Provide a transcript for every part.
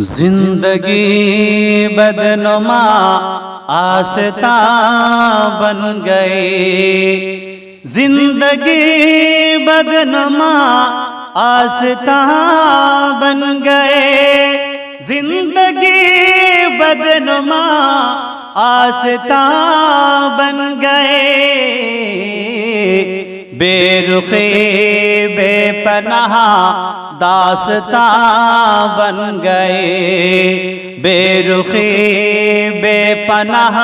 زندگی بدنما آستاں بن گئے، زندگی بدنما آستاں بن گئے، زندگی بدنما آستاں بن گئے، بے رخی بے پناہ داستاں بن گئے، بے رخی بے پناہ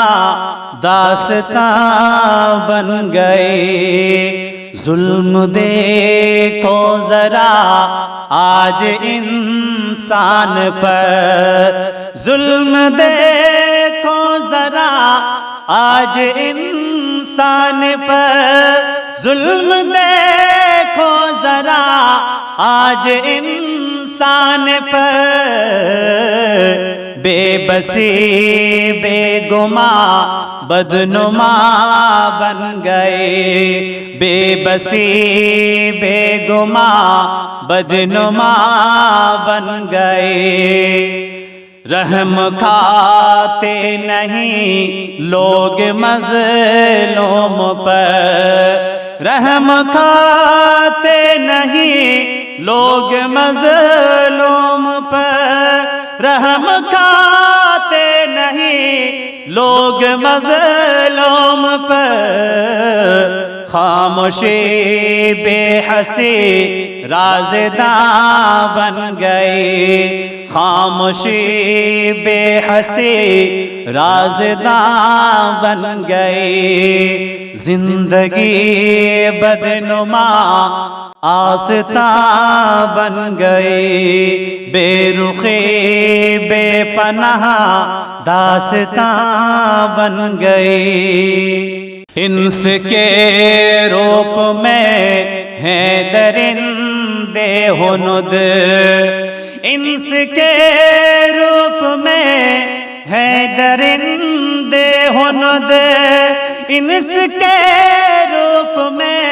داستاں بن گئے۔ ظلم دیکھو ذرا آج انسان پر، ظلم دیکھو ذرا آج انسان پر، ظلم دیکھو ذرا آج انسان پر، بے بسی بے گماں بدنما بن گئے، بے بسی بے گماں بدنما بن گئے۔ رحم کھاتے نہیں لوگ مظلوم پر، رحم کھاتے نہیں لوگ مظلوم پر، رحم کھاتے نہیں لوگ مظلوم پر، خاموشی بے حسی رازداں بن گئی، خاموشی بے حسی رازداں بن گئی۔ زندگی بدنما آستاں بن گئی، بے رخی بے پناہ داستاں بن گئی۔ انس کے روپ میں ہیں درندے ہند، انس کے روپ میں ہیں درندے ہند، انس کے روپ میں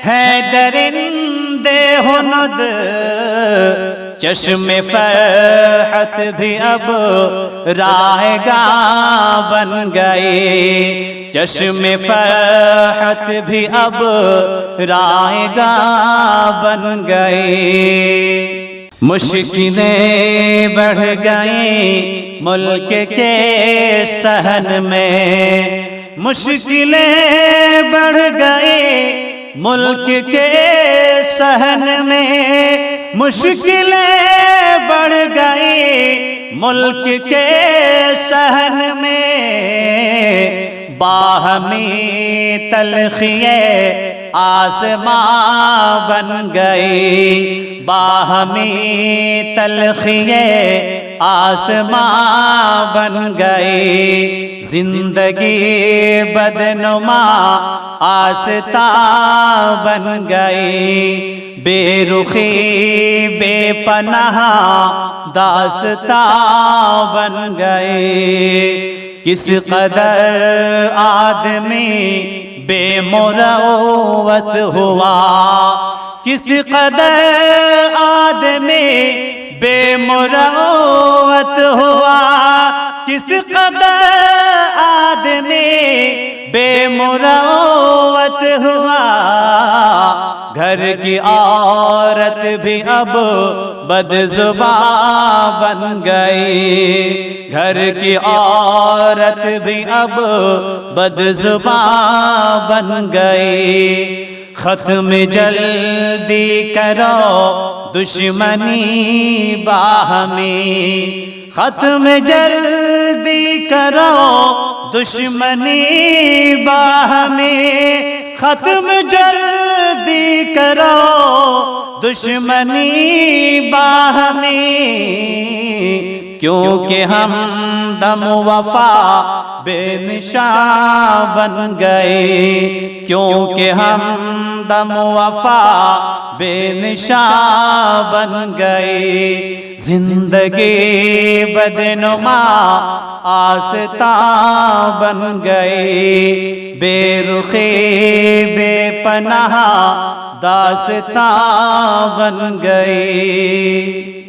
ہیں درندے ہند، چشم فرحت بھی اب رائیگاں بن گئی، چشم فرحت بھی اب رائیگاں بن گئی۔ مشکلیں بڑھ گئیں ملک کے صحن میں، مشکلیں بڑھ گئیں ملک کے صحن میں، مشکلیں بڑھ گئیں ملک کے صحن میں، باہمی تلخییں آسماں بن گئی، باہمی تلخییں آسماں بن گئی۔ زندگی بدنما آستاں بن گئی، بے رخی بے پناہ داستاں بن گئی۔ کس قدر آدمی بے مروت ہوا، کس قدر آدمی بے مروت ہوا، کس قدر آدمی بے مروت ہوا، گھر کی عورت بھی اب بدزباں بن گئی، گھر کی عورت بھی اب بدزباں بن گئی۔ ختم جلدی کرو دشمنی باہمی، ختم جلدی کرو دشمنی باہمی، ختم جلدی کرو دشمنی باہمی، کیونکہ ہم دم وفا بے نشاں بن گئے، کیونکہ ہم دم وفا بے نشاں بن گئے۔ زندگی بدنما آستاں بن گئی، بے رخی بے پناہ داستاں بن گئی۔